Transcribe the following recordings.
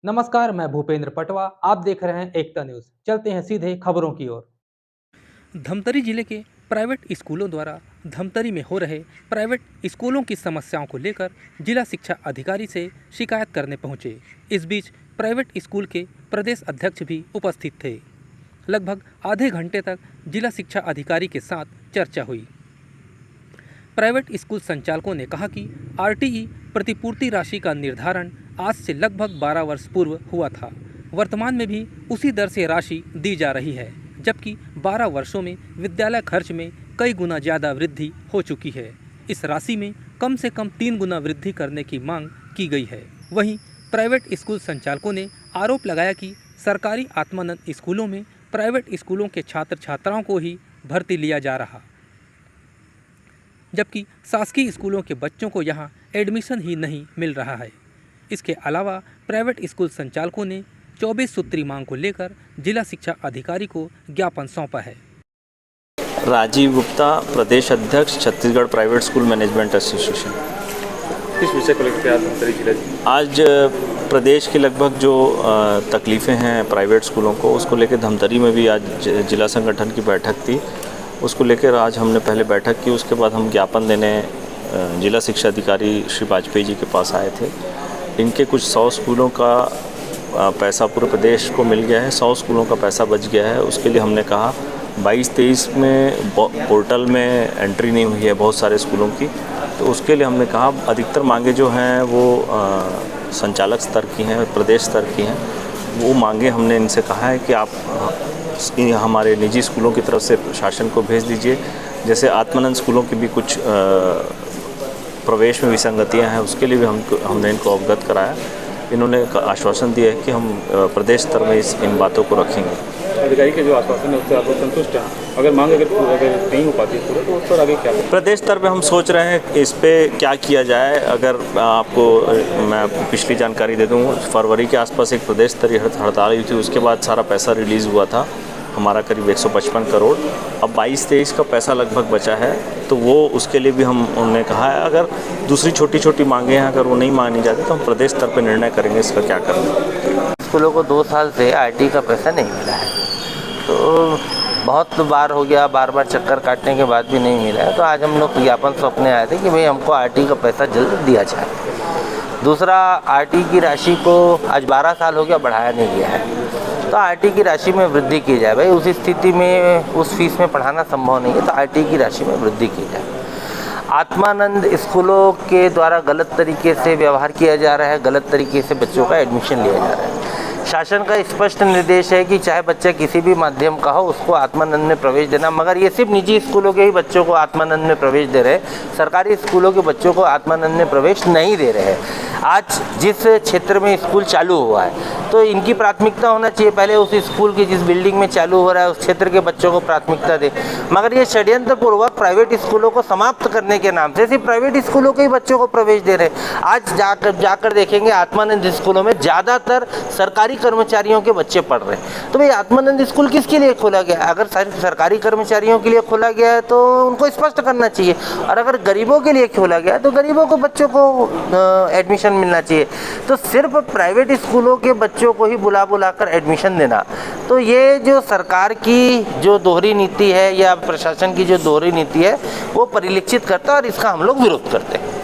नमस्कार, मैं भूपेंद्र पटवा। आप देख रहे हैं एकता न्यूज़। चलते हैं सीधे खबरों की ओर। धमतरी जिले के प्राइवेट स्कूलों द्वारा धमतरी में हो रहे प्राइवेट स्कूलों की समस्याओं को लेकर जिला शिक्षा अधिकारी से शिकायत करने पहुंचे। इस बीच प्राइवेट स्कूल के प्रदेश अध्यक्ष भी उपस्थित थे। लगभग आधे घंटे तक जिला शिक्षा अधिकारी के साथ चर्चा हुई। प्राइवेट स्कूल संचालकों ने कहा कि आरटीई प्रतिपूर्ति राशि का निर्धारण आज से लगभग 12 वर्ष पूर्व हुआ था। वर्तमान में भी उसी दर से राशि दी जा रही है, जबकि 12 वर्षों में विद्यालय खर्च में कई गुना ज़्यादा वृद्धि हो चुकी है। इस राशि में कम से कम 3 गुना वृद्धि करने की मांग की गई है। वहीं प्राइवेट स्कूल संचालकों ने आरोप लगाया कि सरकारी आत्मानंद स्कूलों में प्राइवेट स्कूलों के छात्र छात्राओं को ही भर्ती लिया जा रहा, जबकि शासकीय स्कूलों के बच्चों को यहाँ एडमिशन ही नहीं मिल रहा है। इसके अलावा प्राइवेट स्कूल संचालकों ने 24 सूत्री मांग को लेकर जिला शिक्षा अधिकारी को ज्ञापन सौंपा है। राजीव गुप्ता, प्रदेश अध्यक्ष, Chhattisgarh private school management association. किस विषय को लेकर आज धमतरी जिले आज प्रदेश की लगभग जो तकलीफ़ें हैं प्राइवेट स्कूलों को, उसको लेकर धमतरी में भी आज जिला संगठन की बैठक थी। उसको लेकर आज हमने पहले बैठक की, उसके बाद हम ज्ञापन देने जिला शिक्षा अधिकारी श्री वाजपेयी जी के पास आए थे। इनके कुछ 100 स्कूलों का पैसा पूरे प्रदेश को मिल गया है, 100 स्कूलों का पैसा बच गया है। उसके लिए हमने कहा 22-23 में पोर्टल में एंट्री नहीं हुई है बहुत सारे स्कूलों की, तो उसके लिए हमने कहा अधिकतर मांगे जो हैं वो संचालक स्तर की हैं, प्रदेश स्तर की हैं। वो मांगे हमने इनसे कहा है कि आप हमारे निजी स्कूलों की तरफ से शासन को भेज दीजिए। जैसे आत्मानंद स्कूलों की भी कुछ प्रवेश में विसंगतियां हैं, उसके लिए भी हमने इनको अवगत कराया। इन्होंने आश्वासन दिया है कि हम प्रदेश स्तर में इन बातों को रखेंगे। अधिकारी के जो आश्वासन है उससे आप लोग संतुष्ट हैं? अगर मांग अगर नहीं हो पाती पूरे तो उस पर आगे क्या? प्रदेश स्तर पे हम सोच रहे हैं इस पे क्या किया जाए। अगर आपको मैं पिछली जानकारी दे दूँ, फरवरी के आसपास एक प्रदेश स्तरीय हड़ताल हुई थी, उसके बाद सारा पैसा रिलीज़ हुआ था हमारा, करीब 155 करोड़। अब 22-23 का पैसा लगभग बचा है, तो वो उसके लिए भी उन्होंने कहा है अगर दूसरी छोटी छोटी मांगे हैं अगर वो नहीं मानी जाती तो हम प्रदेश स्तर पर निर्णय करेंगे इसका क्या करना। स्कूलों को 2 साल से आरटीई का पैसा नहीं मिला है, तो बहुत बार हो गया, बार बार चक्कर काटने के बाद भी नहीं मिला है। तो आज हम लोग ज्ञापन सौंपने आए थे कि भाई हमको आरटीई का पैसा जल्द दिया जाए। दूसरा, आरटीई की राशि को आज 12 साल हो गया, बढ़ाया नहीं गया है, तो आरटीई की राशि में वृद्धि की जाए। भाई उस स्थिति में उस फीस में पढ़ाना संभव नहीं है, तो आरटीई की राशि में वृद्धि की जाए। आत्मानंद स्कूलों के द्वारा गलत तरीके से व्यवहार किया जा रहा है, गलत तरीके से बच्चों का एडमिशन लिया जा रहा है। शासन का स्पष्ट निर्देश है कि चाहे बच्चा किसी भी माध्यम का हो उसको आत्मानंद में प्रवेश देना, मगर ये सिर्फ निजी स्कूलों के ही बच्चों को आत्मानंद में प्रवेश दे रहे हैं, सरकारी स्कूलों के बच्चों को आत्मानंद में प्रवेश नहीं दे रहे हैं। आज जिस क्षेत्र में स्कूल चालू हुआ है तो इनकी प्राथमिकता होना चाहिए, पहले उस स्कूल की जिस बिल्डिंग में चालू हो रहा है उस क्षेत्र के बच्चों को प्राथमिकता दे, मगर ये षड्यंत्रपूर्वक प्राइवेट स्कूलों को समाप्त करने के नाम से सिर्फ प्राइवेट स्कूलों के ही बच्चों को प्रवेश दे रहे हैं। आज जाकर देखेंगे आत्मानंद स्कूलों में ज़्यादातर सरकारी कर्मचारियों के बच्चे पढ़ रहे हैं। तो भाई आत्मानंद स्कूल किसके लिए खोला गया? अगर सरकारी कर्मचारियों के लिए खोला गया है तो उनको स्पष्ट करना चाहिए, और अगर गरीबों के लिए खोला गया है तो गरीबों को बच्चों को एडमिशन मिलना चाहिए। तो सिर्फ प्राइवेट स्कूलों के बच्चों को ही बुला कर एडमिशन देना, तो ये जो सरकार की जो दोहरी नीति है या प्रशासन की जो दोहरी नीति है वो परिलक्षित करता है, और इसका हम लोग विरोध करते हैं।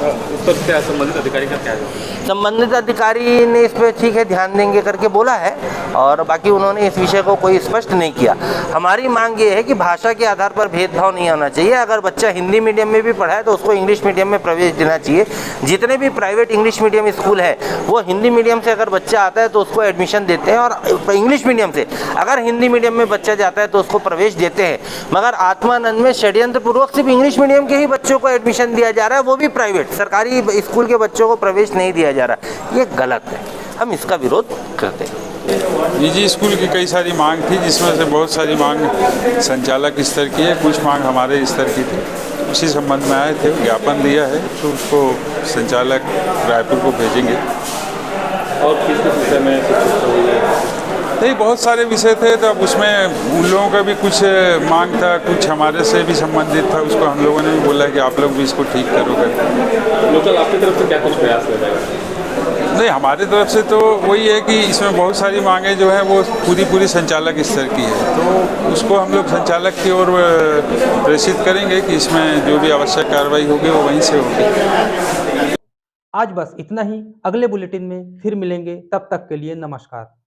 उस पर क्या संबंधित अधिकारी का क्या है? संबंधित अधिकारी ने इस पर ठीक है ध्यान देंगे करके बोला है, और बाकी उन्होंने इस विषय को कोई स्पष्ट नहीं किया। हमारी मांग ये है कि भाषा के आधार पर भेदभाव नहीं होना चाहिए। अगर बच्चा हिंदी मीडियम में भी पढ़ा है तो उसको इंग्लिश मीडियम में प्रवेश देना चाहिए। जितने भी प्राइवेट इंग्लिश मीडियम स्कूल है वो हिंदी मीडियम से अगर बच्चा आता है तो उसको एडमिशन देते हैं, और इंग्लिश मीडियम से अगर हिंदी मीडियम में बच्चा जाता है तो उसको प्रवेश देते हैं। मगर आत्मानंद में षड्यंत्रपूर्वक सिर्फ इंग्लिश मीडियम के ही बच्चों को एडमिशन दिया जा रहा है, वो भी प्राइवेट, सरकारी स्कूल के बच्चों को प्रवेश नहीं दिया जा रहा। ये गलत है, हम इसका विरोध करते हैं। निजी स्कूल की कई सारी मांग थी, जिसमें से बहुत सारी मांग संचालक स्तर की है, कुछ मांग हमारे स्तर की थी। उसी संबंध में आए थे, ज्ञापन दिया है, तो उसको संचालक रायपुर को भेजेंगे। और किस विषय में नहीं, बहुत सारे विषय थे, तो अब उसमें उन लोगों का भी कुछ मांग था, कुछ हमारे से भी संबंधित था। उसको हम लोगों ने भी बोला कि आप लोग भी इसको ठीक करोगे। लोकल आपकी तरफ से क्या कुछ प्रयास किया जाएगा? नहीं, हमारी तरफ से तो वही है कि इसमें बहुत सारी मांगें जो हैं वो पूरी संचालक स्तर की है, तो उसको हम लोग संचालक की ओर प्रेषित करेंगे कि इसमें जो भी आवश्यक कार्रवाई होगी वो वहीं से होगी। आज बस इतना ही। अगले बुलेटिन में फिर मिलेंगे, तब तक के लिए नमस्कार।